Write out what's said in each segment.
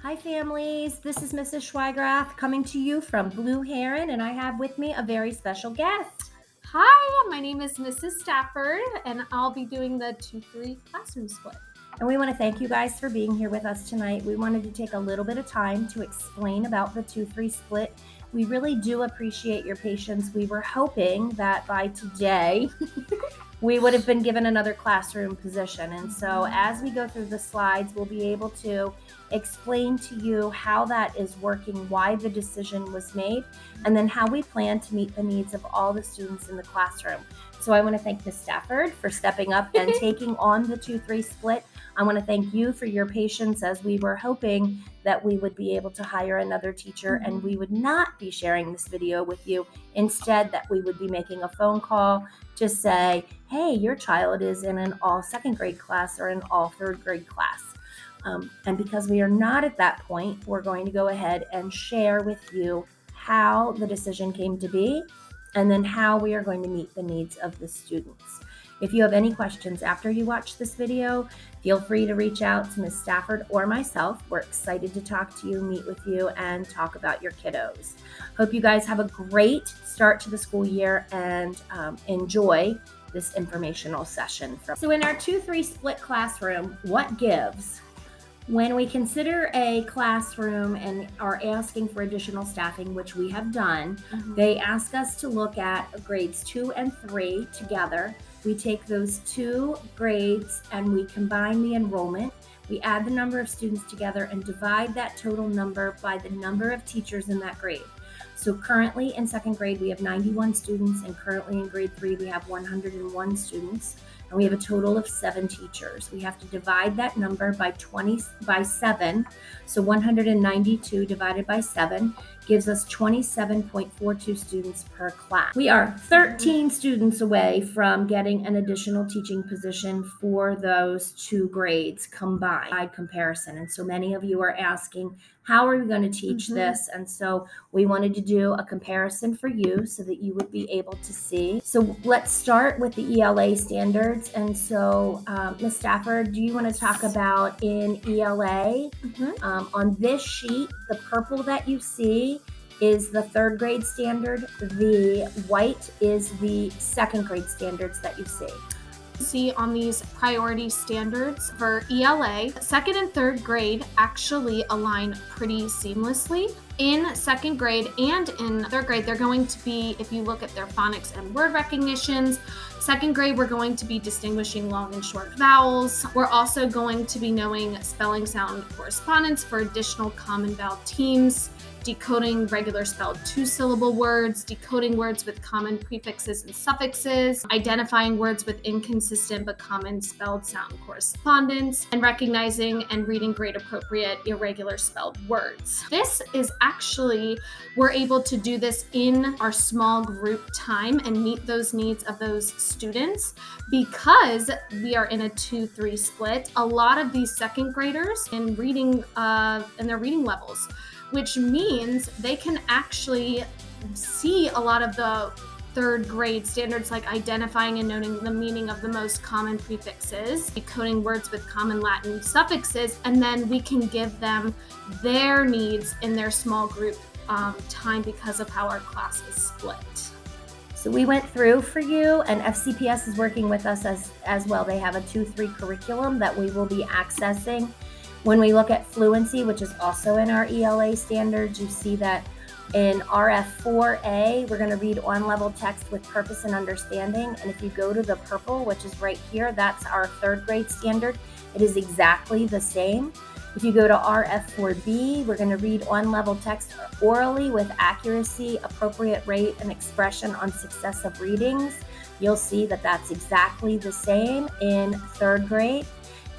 Hi families, this is Mrs. Schweigrath coming to you from Blue Heron, and I have with me a very special guest. Hi, my name is Mrs. Stafford, and I'll be doing the 2-3 classroom split. And we want to thank you guys for being here with us tonight. We wanted to take a little bit of time to explain about the 2-3 split. We really do appreciate your patience. We were hoping that by today we would have been given another classroom position. And so as we go through the slides, we'll be able to explain to you how that is working, why the decision was made, and then how we plan to meet the needs of all the students in the classroom. So I want to thank Ms. Stafford for stepping up and taking on the 2-3 split. I want to thank you for your patience as we were hoping that we would be able to hire another teacher and we would not be sharing this video with you. Instead, that we would be making a phone call to say, hey, your child is in an all second grade class or an all third grade class. And because we are not at that point, we're going to go ahead and share with you how the decision came to be and then how we are going to meet the needs of the students. If you have any questions after you watch this video, feel free to reach out to Ms. Stafford or myself. We're excited to talk to you, meet with you, and talk about your kiddos. Hope you guys have a great start to the school year and enjoy this informational session. So in our 2-3 split classroom, what gives? When we consider a classroom and are asking for additional staffing, which we have done, they ask us to look at grades 2 and 3 together. We take those two grades and we combine the enrollment. We add the number of students together and divide that total number by the number of teachers in that grade. So currently in second grade, we have 91 students, and currently in grade 3, we have 101 students. And we have a total of 7 teachers. We have to divide that number by 7. So 192 divided by 7 gives us 27.42 students per class. We are 13 students away from getting an additional teaching position for those 2 grades combined by comparison. And so many of you are asking, how are we going to teach this? And so we wanted to do a comparison for you so that you would be able to see. So let's start with the Ela Standards. And so Ms. Stafford, do you want to talk about in ELA? On this sheet, the purple that you see is the 3rd grade standard. The white is the 2nd grade standards that you see. See on these priority standards for ELA, 2nd and 3rd grade actually align pretty seamlessly. In 2nd grade and in 3rd grade, they're going to be, if you look at their phonics and word recognitions, 2nd grade, we're going to be distinguishing long and short vowels. We're also going to be knowing spelling sound correspondence for additional common vowel teams, decoding regular spelled 2-syllable words, decoding words with common prefixes and suffixes, identifying words with inconsistent but common spelled sound correspondence, and recognizing and reading grade appropriate irregular spelled words. This is actually, we're able to do this in our small group time and meet those needs of those students because we are in a 2-3 split. A lot of these 2nd graders in reading and their reading levels, which means they can actually see a lot of the 3rd grade standards, like identifying and noting the meaning of the most common prefixes, decoding words with common Latin suffixes, and then we can give them their needs in their small group time because of how our class is split. So we went through for you, and FCPS is working with us as well. They have a 2-3 curriculum that we will be accessing. When we look at fluency, which is also in our ELA standards, you see that in RF4A, we're going to read on-level text with purpose and understanding. And if you go to the purple, which is right here, that's our 3rd grade standard. It is exactly the same. If you go to RF4B, we're going to read on-level text orally with accuracy, appropriate rate, and expression on successive readings. You'll see that that's exactly the same in 3rd grade.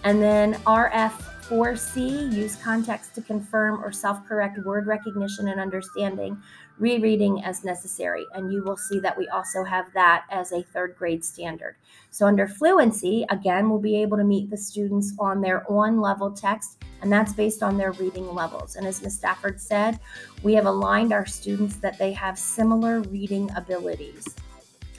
And then RF4C, use context to confirm or self-correct word recognition and understanding, rereading as necessary. And you will see that we also have that as a 3rd grade standard. So under fluency, again, we'll be able to meet the students on their on-level text, and that's based on their reading levels. And as Ms. Stafford said, we have aligned our students that they have similar reading abilities.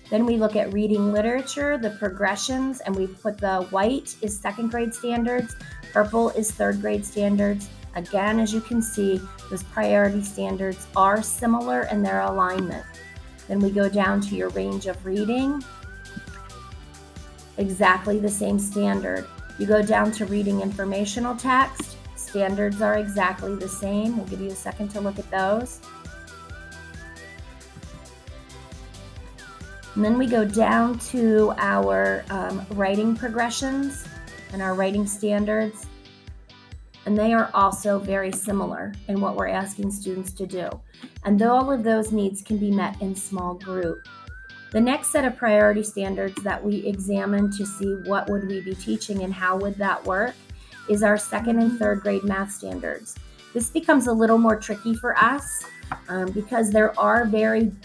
Then we look at reading literature, the progressions, and we put the white is 2nd grade standards, Purple is third grade standards. Again, as you can see, those priority standards are similar in their alignment. Then we go down to your range of reading, exactly the same standard. You go down to reading informational text, standards are exactly the same. We'll give you a second to look at those. And then we go down to our writing progressions and our writing standards. And they are also very similar in what we're asking students to do. And all of those needs can be met in small group. The next set of priority standards that we examine to see what would we be teaching and how would that work is our second and third grade math standards. This becomes a little more tricky for us because there are varying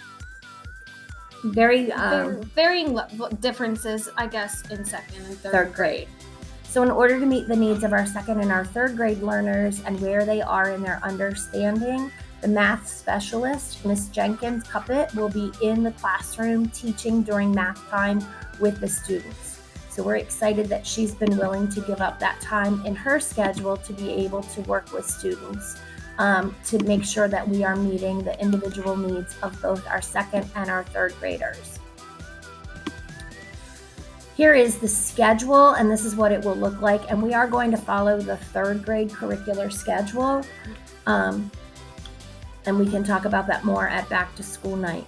differences, I guess, in second and third grade. So in order to meet the needs of our second and our third grade learners and where they are in their understanding, the math specialist, Ms. Jenkins Cuppet, will be in the classroom teaching during math time with the students. So we're excited that she's been willing to give up that time in her schedule to be able to work with students to make sure that we are meeting the individual needs of both our second and our third graders. Here is the schedule, and this is what it will look like. And we are going to follow the third grade curricular schedule. And we can talk about that more at back to school night.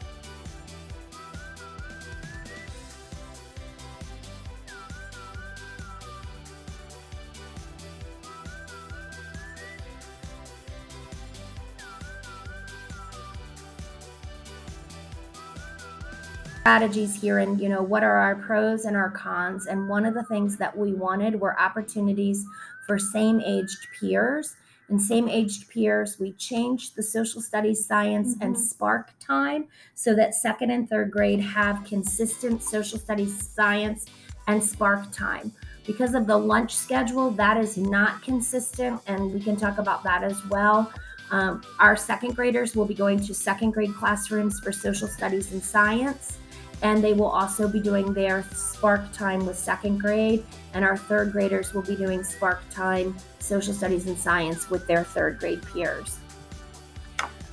Strategies here, and what are our pros and our cons. And one of the things that we wanted were opportunities for same aged peers. And same aged peers, we changed the social studies, science, and spark time so that second and third grade have consistent social studies, science, and spark time. Because of the lunch schedule, that is not consistent, and we can talk about that as well. Our second graders will be going to second grade classrooms for social studies and science, and they will also be doing their spark time with second grade, and our third graders will be doing spark time, social studies and science with their third grade peers.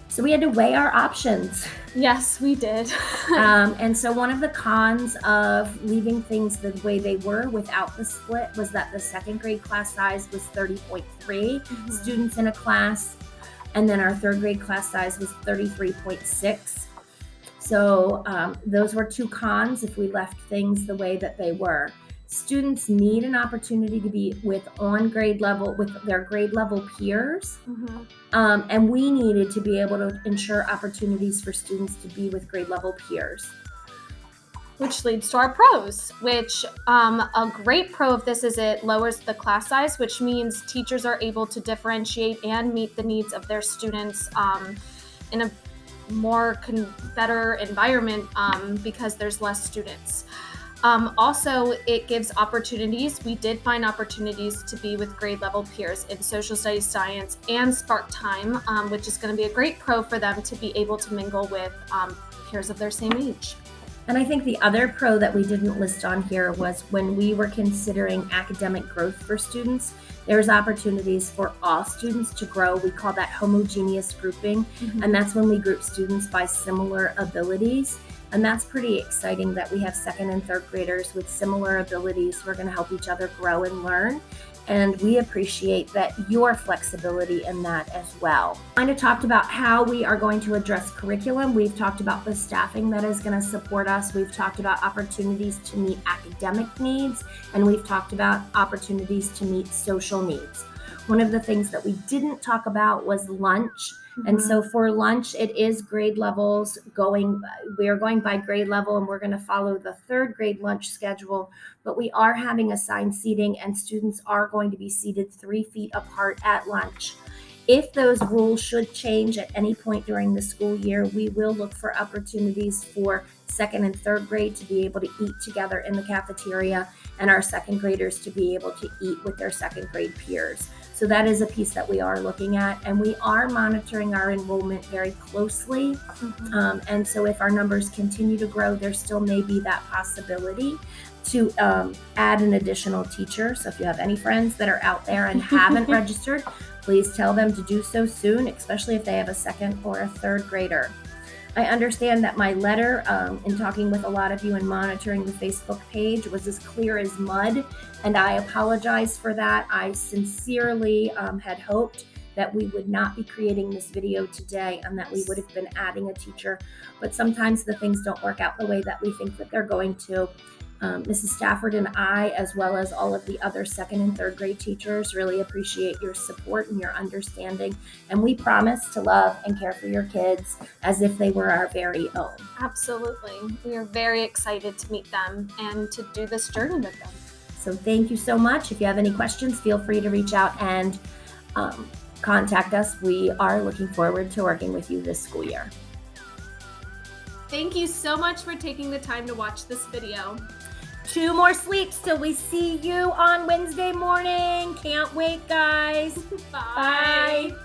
So we had to weigh our options. Yes, we did. And so one of the cons of leaving things the way they were without the split was that the second grade class size was 30.3 students in a class, and then our third grade class size was 33.6. So those were two cons if we left things the way that they were. Students need an opportunity to be with their grade level peers. And we needed to be able to ensure opportunities for students to be with grade level peers. Which leads to our pros, which a great pro of this is it lowers the class size, which means teachers are able to differentiate and meet the needs of their students in a more better environment because there's less students. Also, it gives opportunities. We did find opportunities to be with grade level peers in social studies, science, and spark time, which is going to be a great pro for them to be able to mingle with peers of their same age. And I think the other pro that we didn't list on here was when we were considering academic growth for students, there's opportunities for all students to grow. We call that homogeneous grouping, and that's when we group students by similar abilities. And that's pretty exciting that we have second and third graders with similar abilities who are going to help each other grow and learn. And we appreciate that your flexibility in that as well. Kind of talked about how we are going to address curriculum. We've talked about the staffing that is going to support us. We've talked about opportunities to meet academic needs, and we've talked about opportunities to meet social needs. One of the things that we didn't talk about was lunch. And so for lunch, it is grade levels we are going by grade level, and we're going to follow the third grade lunch schedule, but we are having assigned seating, and students are going to be seated 3 feet apart at lunch. If those rules should change at any point during the school year, we will look for opportunities for second and third grade to be able to eat together in the cafeteria, and our second graders to be able to eat with their second grade peers. So that is a piece that we are looking at, and we are monitoring our enrollment very closely. And so if our numbers continue to grow, there still may be that possibility to add an additional teacher. So if you have any friends that are out there and haven't registered, please tell them to do so soon, especially if they have a second or a third grader. I understand that my letter, in talking with a lot of you and monitoring the Facebook page, was as clear as mud, and I apologize for that. I sincerely had hoped that we would not be creating this video today and that we would have been adding a teacher, but sometimes the things don't work out the way that we think that they're going to. Mrs. Stafford and I, as well as all of the other second and third grade teachers, really appreciate your support and your understanding. And we promise to love and care for your kids as if they were our very own. Absolutely. We are very excited to meet them and to do this journey with them. So thank you so much. If you have any questions, feel free to reach out and contact us. We are looking forward to working with you this school year. Thank you so much for taking the time to watch this video. 2 more sleeps till we see you on Wednesday morning. Can't wait, guys. Bye. Bye.